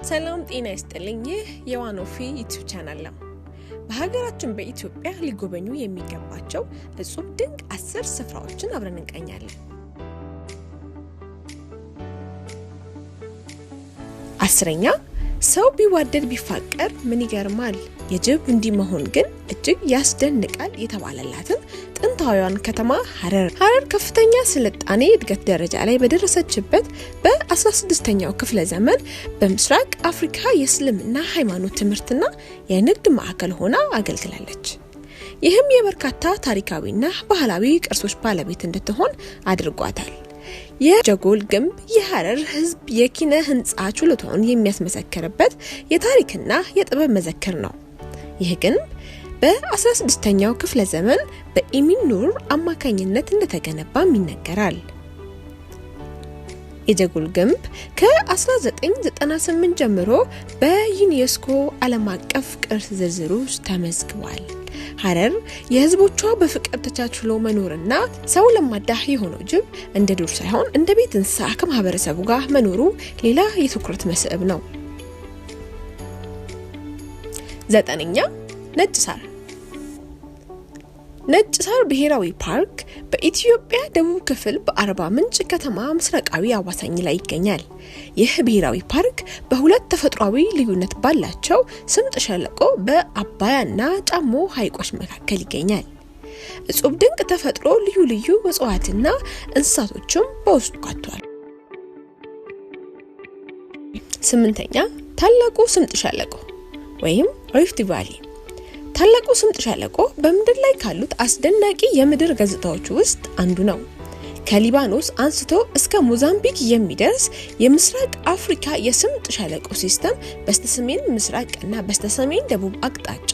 ሰላም ጤና ይስጥልኝ። ይህ የዋኖፊ ዩቲዩብ ቻናል ነው። በሀገራችን በኢትዮጵያ ሊጎበኙ የሚገባቸው እጹብ ድንቅ 10 ስፍራዎችን አብረን እንቃኛለን። 10ኛ ሰው ቢዋደድ ቢፋቀር ምን ይገርማል፣ የጅብ እንዲህ መሆን ግን እጅግ ያስደንቃል የተባለላትን ጥንታዊዋን ከተማ ሐረር ከፍተኛ ስልጣኔ እድገት ደረጃ ላይ በደረሰችበት በ16ኛው ክፍለ ዘመን በምስራቅ አፍሪካ የእስልምና ሃይማኖት ትምህርትና የንግድ ማዕከል ሆና አገልግላለች። ይህም የበርካታ ታሪካዊና ባህላዊ ቅርሶች ባለቤት እንድትሆን አድርጓታል። የጀጎል ግንብ የሐረር ህዝብ የኪነ ህንጻ ችሎታውን የሚያስመሰክርበት የታሪክና የጥበብ መዘክር ነው። ይህ ግንብ በ16ኛው ክፍለ ዘመን በኢሚን ኑር አማካኝነት እንደተገነባም ይነገራል። የጀጎል ግንብ ከ1998 ጀምሮ በዩኔስኮ ዓለም አቀፍ ቅርስ ዝርዝር ውስጥ ተመዝግቧል። ሐረር የህዝቦቿ በፍቅር ተቻችሎ መኖርና ሰው ለማዳ የሆነው ጅብ እንደ ዱር ሳይሆን እንደ ቤት እንስሳ ከማህበረሰቡ ጋር መኖሩ ሌላ የትኩረት መስህብ ነው። 9ኛ ነጭ ሳር ብሔራዊ ፓርክ በኢትዮጵያ ደቡብ ክፍል በአርባ ምንጭ ከተማ ምስራቃዊ አዋሳኝ ላይ ይገኛል። ይህ ብሔራዊ ፓርክ በሁለት ተፈጥሯዊ ልዩነት ባላቸው ስምጥ ሸለቆ በአባያና ጫሞ ሐይቆች መካከል ይገኛል። እጹብ ድንቅ ተፈጥሮ ልዩ እጽዋትና እንስሳቶችም በውስጡ ካቷል። 8ኛ ታላቁ ስምጥ ሸለቆ ወይም ሪፍት ቫሊ። ታላቁ ስምጥ ሸለቆ በምድር ላይ ካሉት አስደናቂ የምድር ገጽታዎች ውስጥ አንዱ ነው። ከሊባኖስ አንስቶ እስከ ሞዛምቢክ የሚደርስ የምስራቅ አፍሪካ የስምጥ ሸለቆ ሲስተም በስተሰሜን ምስራቅና በስተሰሜን ደቡብ አቅጣጫ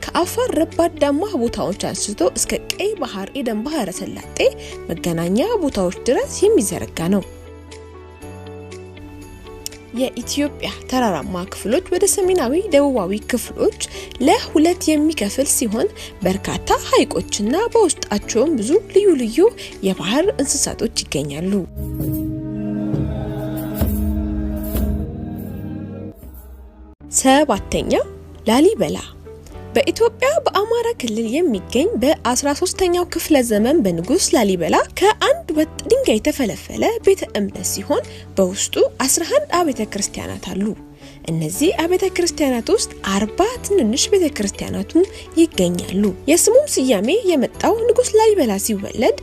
ከአፋር ረባዳማ ቦታዎች አንስቶ እስከ ቀይ ባህር ኤደን ባህረ ሰላጤ መገናኛ ቦታዎች ድረስ የሚዘረጋ ነው። የኢትዮጵያ ተራራማ ክፍሎች ወደ ሰሜናዊ ደቡባዊ ክፍሎች ለሁለት የሚከፍል ሲሆን በርካታ ሐይቆችና በውስጣቸውም ብዙ ልዩ የባህር እንስሳቶች ይገኛሉ። 7ኛ ላሊበላ በኢትዮጵያ በአማራ ክልል የሚገኝ በ13ኛው ክፍለ ዘመን በንጉስ ላሊበላ ከአንድ ወጥ ድንጋይ የተፈለፈለ ቤተ እምነት ሲሆን በውስጡ 11 አብያተ ክርስቲያናት አሉ። እነዚህ አብያተ ክርስቲያናት ውስጥ 40 ትንንሽ ቤተ ክርስቲያናቱ ይገኛሉ። የስሙም ስያሜ የመጣው ንጉስ ላሊበላ ሲወለድ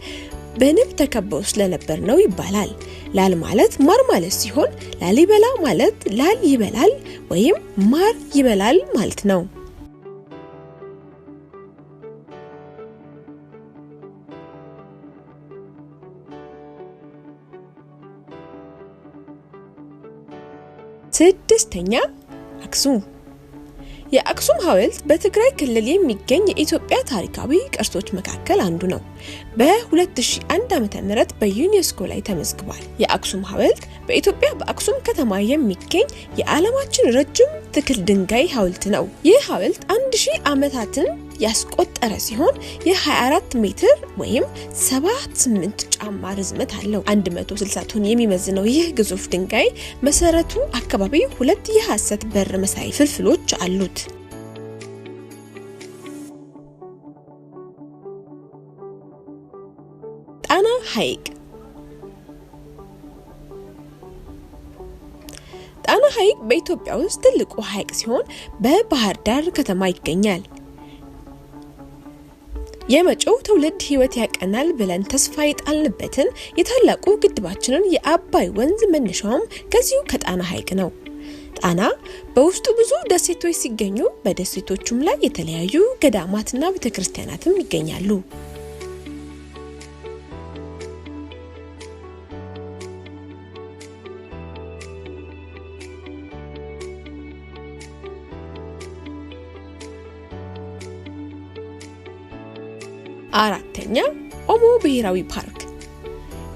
በንብ ተከበው ስለነበር ነው ይባላል። ላል ማለት ማር ማለት ሲሆን ላሊበላ ማለት ላል ይበላል ወይም ማር ይበላል ማለት ነው። 6ኛ አክሱም። የአክሱም ሐውልት በትግራይ ክልል የሚገኝ የኢትዮጵያ ታሪካዊ ቅርሶች መካከል አንዱ ነው። በ2001 ዓ.ም በዩኔስኮ ላይ ተመዝግቧል። የአክሱም ሐውልት በኢትዮጵያ በአክሱም ከተማ የሚገኝ የዓለማችን ረጅም ትክል ድንጋይ ሐውልት ነው። ይህ ሐውልት 1000 ዓመታትን ያስቆጠረ ሲሆን የ24 ሜትር ወይም 78 ጫማ ርዝመት አለው። 160 ቶን የሚመዝነው ይህ ግዙፍ ድንጋይ መሰረቱ አካባቢ 2 የሐሰት በር መሳይ ፍልፍሎች አሉት። ጣና ሐይቅ በኢትዮጵያ ውስጥ ትልቁ ሐይቅ ሲሆን በባህር ዳር ከተማ ይገኛል። የመጪው ትውልድ ህይወት ያቀናል ብለን ተስፋ የጣልንበትን የታላቁ ግድባችንን የአባይ ወንዝ መነሻውም ከዚሁ ከጣና ሐይቅ ነው። ጣና በውስጡ ብዙ ደሴቶች ሲገኙ በደሴቶቹም ላይ የተለያዩ ገዳማትና ቤተክርስቲያናትም ይገኛሉ። አራተኛ ኦሞ ብሔራዊ ፓርክ።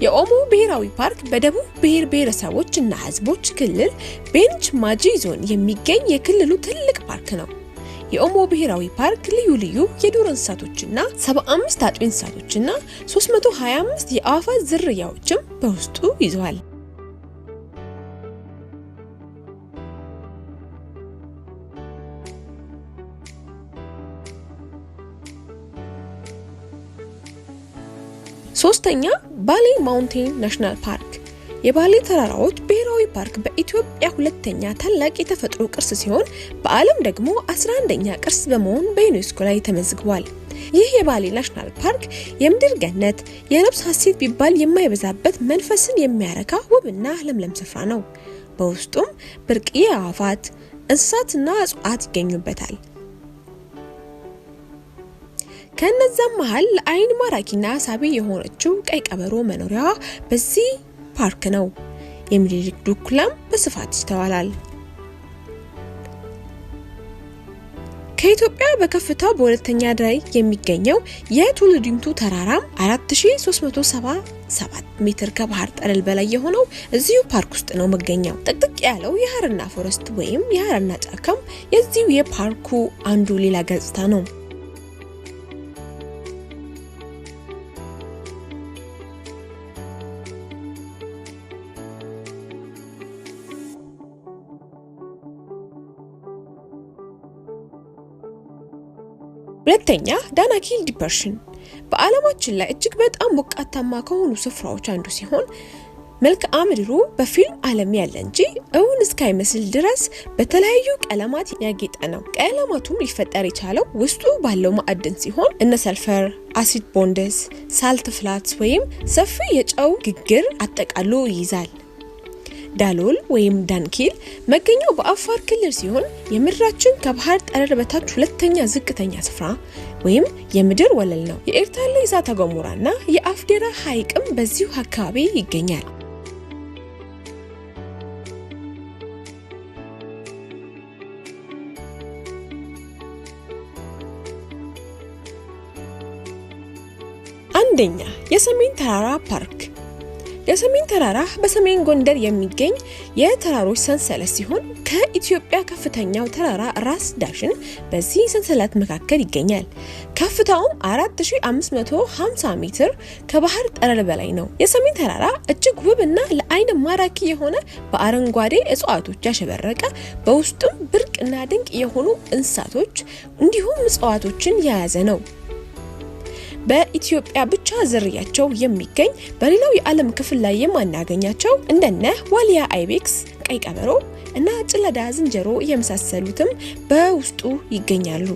የኦሞ ብሔራዊ ፓርክ በደቡብ ብሔር ብሔረሰቦች እና ህዝቦች ክልል ቤንች ማጂ ዞን የሚገኝ የክልሉ ትልቅ ፓርክ ነው። የኦሞ ብሔራዊ ፓርክ ልዩ የዱር እንስሳቶችና 75 አጥቢ እንስሳቶችና 325 የአዕዋፋት ዝርያዎችም በውስጡ ይዟል። ሶስተኛ ባሌ ማውንቴን ናሽናል ፓርክ። የባሌ ተራራዎች ብሔራዊ ፓርክ በኢትዮጵያ ሁለተኛ ታላቅ የተፈጥሮ ቅርስ ሲሆን በዓለም ደግሞ 11ኛ ቅርስ በመሆን በዩኔስኮ ላይ ተመዝግቧል። ይህ የባሌ ናሽናል ፓርክ የምድር ገነት፣ የነፍስ ሐሴት ቢባል የማይበዛበት መንፈስን የሚያረካ ውብና ለምለም ስፍራ ነው። በውስጡም ብርቅዬ አዕዋፋት፣ እንስሳትና እጽዋት ይገኙበታል። ከነዛም መሃል ለአይን ማራኪና ሳቢ የሆነችው ቀይ ቀበሮ መኖሪያዋ በዚህ ፓርክ ነው። የሚኒሊክ ዱኩላም በስፋት ይስተዋላል። ከኢትዮጵያ በከፍታው በሁለተኛ ላይ የሚገኘው የቱሉ ዲምቱ ተራራም 4377 ሜትር ከባህር ጠለል በላይ የሆነው እዚሁ ፓርክ ውስጥ ነው መገኛው። ጥቅጥቅ ያለው የሐረና ፎረስት ወይም የሐረና ጫካም የዚሁ የፓርኩ አንዱ ሌላ ገጽታ ነው። ሁለተኛ ዳናኪል ዲፕሬሽን በዓለማችን ላይ እጅግ በጣም ሞቃታማ ከሆኑ ስፍራዎች አንዱ ሲሆን መልክዓ ምድሩ በፊልም ዓለም ያለ እንጂ እውን እስካይመስል ድረስ በተለያዩ ቀለማት ያጌጠ ነው። ቀለማቱም ሊፈጠር የቻለው ውስጡ ባለው ማዕድን ሲሆን እነ ሰልፈር፣ አሲድ ቦንደስ፣ ሳልት ፍላትስ ወይም ሰፊ የጨው ግግር አጠቃሎ ይይዛል። ዳሎል ወይም ዳንኪል መገኛው በአፋር ክልል ሲሆን የምድራችን ከባህር ጠለል በታች ሁለተኛ ዝቅተኛ ስፍራ ወይም የምድር ወለል ነው። የኤርታሌ እሳተ ገሞራና የአፍዴራ ሐይቅም በዚሁ አካባቢ ይገኛል። አንደኛ የሰሜን ተራራ ፓርክ። የሰሜን ተራራ በሰሜን ጎንደር የሚገኝ የተራሮች ሰንሰለት ሲሆን ከኢትዮጵያ ከፍተኛው ተራራ ራስ ዳሽን በዚህ ሰንሰለት መካከል ይገኛል። ከፍታውም 4550 ሜትር ከባህር ጠለል በላይ ነው። የሰሜን ተራራ እጅግ ውብና ለአይን ማራኪ የሆነ በአረንጓዴ እጽዋቶች ያሸበረቀ በውስጡም ብርቅና ድንቅ የሆኑ እንስሳቶች እንዲሁም እጽዋቶችን የያዘ ነው። በኢትዮጵያ ብቻ ዝርያቸው የሚገኝ በሌላው የዓለም ክፍል ላይ የማናገኛቸው እንደነ ዋሊያ አይቤክስ፣ ቀይ ቀበሮ እና ጭላዳ ዝንጀሮ የመሳሰሉትም በውስጡ ይገኛሉ።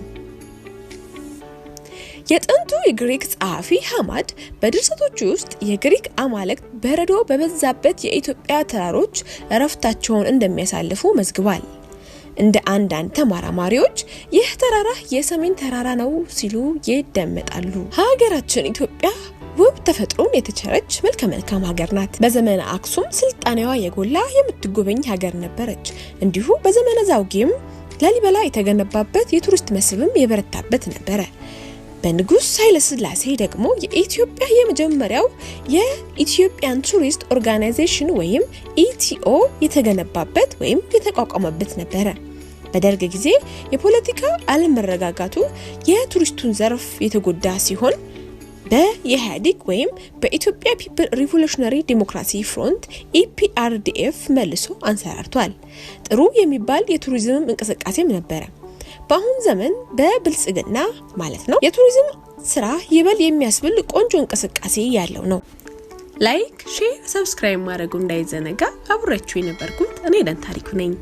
የጥንቱ የግሪክ ጸሐፊ ሐማድ በድርሰቶቹ ውስጥ የግሪክ አማልክት በረዶ በበዛበት የኢትዮጵያ ተራሮች እረፍታቸውን እንደሚያሳልፉ መዝግቧል። እንደ አንዳንድ ተመራማሪዎች ይህ ተራራ የሰሜን ተራራ ነው ሲሉ ይደመጣሉ። ሀገራችን ኢትዮጵያ ውብ ተፈጥሮን የተቸረች መልካም ሀገር ናት። በዘመነ አክሱም ስልጣኔዋ የጎላ የምትጎበኝ ሀገር ነበረች። እንዲሁ በዘመነ ዛውጌም ላሊበላ የተገነባበት የቱሪስት መስህብም የበረታበት ነበረ። በንጉስ ኃይለ ሥላሴ ደግሞ የኢትዮጵያ የመጀመሪያው የኢትዮጵያን ቱሪስት ኦርጋናይዜሽን ወይም ኢቲኦ የተገነባበት ወይም የተቋቋመበት ነበረ። በደርግ ጊዜ የፖለቲካ አለመረጋጋቱ የቱሪስቱን ዘርፍ የተጎዳ ሲሆን በኢህአዴግ ወይም በኢትዮጵያ ፒፕል ሪቮሉሽነሪ ዲሞክራሲ ፍሮንት ኢፒአርዲኤፍ መልሶ አንሰራርቷል። ጥሩ የሚባል የቱሪዝም እንቅስቃሴም ነበረ። በአሁን ዘመን በብልጽግና ማለት ነው የቱሪዝም ስራ ይበል የሚያስብል ቆንጆ እንቅስቃሴ ያለው ነው። ላይክ፣ ሼር፣ ሰብስክራይብ ማድረጉ እንዳይዘነጋ። አብራችሁ የነበርኩት እኔ ደን ታሪኩ ነኝ።